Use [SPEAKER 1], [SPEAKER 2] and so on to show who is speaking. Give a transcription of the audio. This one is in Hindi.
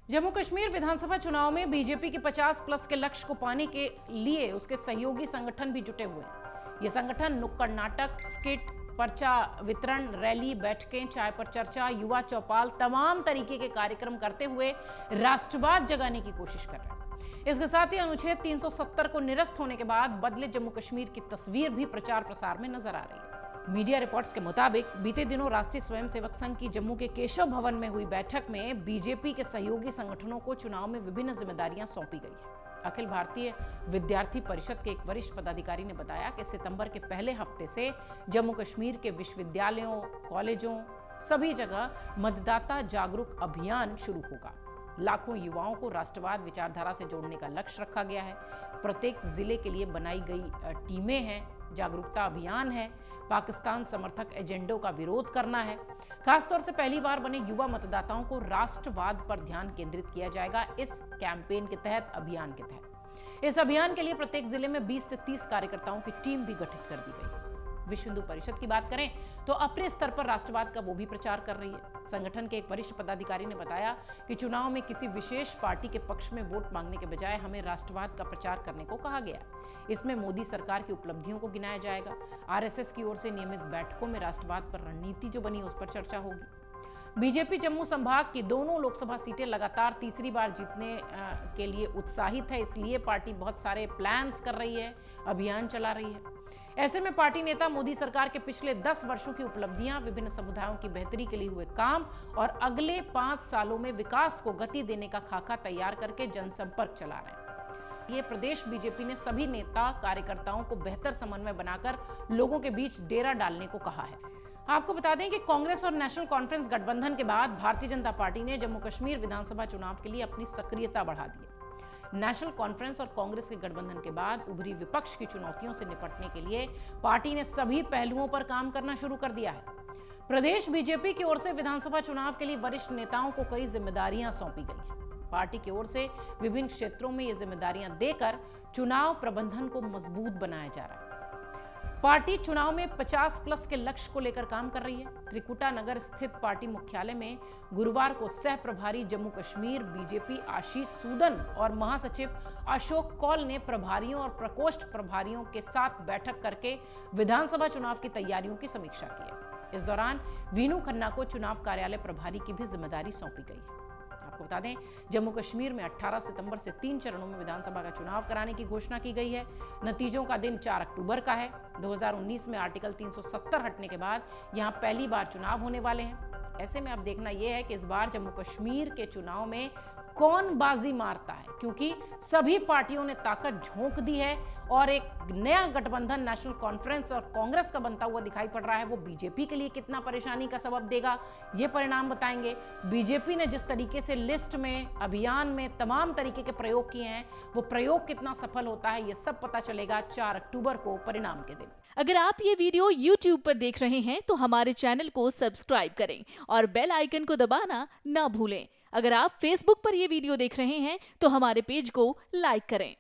[SPEAKER 1] जम्मू कश्मीर विधानसभा चुनाव में बीजेपी के 50 प्लस के लक्ष्य को पाने के लिए उसके सहयोगी संगठन भी जुटे हुए हैं। ये संगठन नुक्कड़ नाटक, स्किट, पर्चा वितरण, रैली, बैठकें, चाय पर चर्चा, युवा चौपाल, तमाम तरीके के कार्यक्रम करते हुए राष्ट्रवाद जगाने की कोशिश कर रहे हैं। इसके साथ ही अनुच्छेद 370 को निरस्त होने के बाद बदले जम्मू कश्मीर की तस्वीर भी प्रचार प्रसार में नजर आ रही है। मीडिया रिपोर्ट्स के मुताबिक बीते दिनों राष्ट्रीय स्वयंसेवक संघ की जम्मू के केशव भवन में हुई बैठक में बीजेपी के सहयोगी संगठनों को चुनाव में विभिन्न जिम्मेदारियां सौंपी गई है। अखिल भारतीय विद्यार्थी परिषद के एक वरिष्ठ पदाधिकारी ने बताया कि सितंबर के पहले हफ्ते से जम्मू कश्मीर के विश्वविद्यालयों, कॉलेजों, सभी जगह मतदाता जागरूक अभियान शुरू होगा। लाखों युवाओं को राष्ट्रवाद विचारधारा से जोड़ने का लक्ष्य रखा गया है। प्रत्येक जिले के लिए बनाई गई टीमें हैं, जागरूकता अभियान है, पाकिस्तान समर्थक एजेंडों का विरोध करना है। खासतौर से पहली बार बने युवा मतदाताओं को राष्ट्रवाद पर ध्यान केंद्रित किया जाएगा इस कैंपेन के तहत, अभियान के तहत। इस अभियान के लिए प्रत्येक जिले में 20 से 30 कार्यकर्ताओं की टीम भी गठित कर दी गई है। विश्व हिंदू परिषद की बात करें तो अपने स्तर पर राष्ट्रवाद का वो भी प्रचार कर रही है। संगठन के एक वरिष्ठ पदाधिकारी ने बताया कि चुनाव में किसी विशेष पार्टी के पक्ष में वोट मांगने के बजाय हमें राष्ट्रवाद का प्रचार करने को कहा गया। इसमें मोदी सरकार की उपलब्धियों को गिनाया जाएगा। आरएसएस की ओर से नियमित बैठकों में राष्ट्रवाद पर रणनीति जो बनी उस पर चर्चा होगी। बीजेपी जम्मू संभाग की दोनों लोकसभा सीटें लगातार तीसरी बार जीतने के लिए उत्साहित है, इसलिए पार्टी बहुत सारे प्लान्स कर रही है, अभियान चला रही है। ऐसे में पार्टी नेता मोदी सरकार के पिछले 10 वर्षों की उपलब्धियां, विभिन्न समुदायों की बेहतरी के लिए हुए काम और अगले 5 सालों में विकास को गति देने का खाका तैयार करके जनसंपर्क चला रहे हैं। ये प्रदेश बीजेपी ने सभी नेता कार्यकर्ताओं को बेहतर समन्वय बनाकर लोगों के बीच डेरा डालने को कहा है। आपको बता दें कि कांग्रेस और नेशनल कॉन्फ्रेंस गठबंधन के बाद भारतीय जनता पार्टी ने जम्मू कश्मीर विधानसभा चुनाव के लिए अपनी सक्रियता बढ़ा दी है। नेशनल कॉन्फ्रेंस और कांग्रेस के गठबंधन के बाद उभरी विपक्ष की चुनौतियों से निपटने के लिए पार्टी ने सभी पहलुओं पर काम करना शुरू कर दिया है। प्रदेश बीजेपी की ओर से विधानसभा चुनाव के लिए वरिष्ठ नेताओं को कई जिम्मेदारियां सौंपी गई हैं। पार्टी की ओर से विभिन्न क्षेत्रों में ये जिम्मेदारियां देकर चुनाव प्रबंधन को मजबूत बनाया जा रहा है। पार्टी चुनाव में 50 प्लस के लक्ष्य को लेकर काम कर रही है। त्रिकुटा नगर स्थित पार्टी मुख्यालय में गुरुवार को सह प्रभारी जम्मू कश्मीर बीजेपी आशीष सूदन और महासचिव अशोक कौल ने प्रभारियों और प्रकोष्ठ प्रभारियों के साथ बैठक करके विधानसभा चुनाव की तैयारियों की समीक्षा की है। इस दौरान वीनू खन्ना को चुनाव कार्यालय प्रभारी की भी जिम्मेदारी सौंपी गई है। आपको बता दें, जम्मू कश्मीर में 18 सितंबर से 3 चरणों में विधानसभा का चुनाव कराने की घोषणा की गई है। नतीजों का दिन 4 अक्टूबर का है। 2019 में आर्टिकल 370 हटने के बाद यहां पहली बार चुनाव होने वाले हैं। ऐसे में अब देखना यह है कि इस बार जम्मू कश्मीर के चुनाव में कौन बाजी मारता है, क्योंकि सभी पार्टियों ने ताकत झोंक दी है और एक नया गठबंधन नेशनल कॉन्फ्रेंस और कांग्रेस का बनता हुआ दिखाई पड़ रहा है। वो बीजेपी के लिए कितना परेशानी का सबब देगा, ये परिणाम बताएंगे। बीजेपी ने जिस तरीके से लिस्ट में, अभियान में तमाम तरीके के प्रयोग किए हैं, वो प्रयोग कितना सफल होता है, ये सब पता चलेगा 4 अक्टूबर को परिणाम के दिन।
[SPEAKER 2] अगर आप ये वीडियो YouTube पर देख रहे हैं तो हमारे चैनल को सब्सक्राइब करें और बेल आइकन को दबाना ना भूलें। अगर आप Facebook पर ये वीडियो देख रहे हैं तो हमारे पेज को लाइक करें।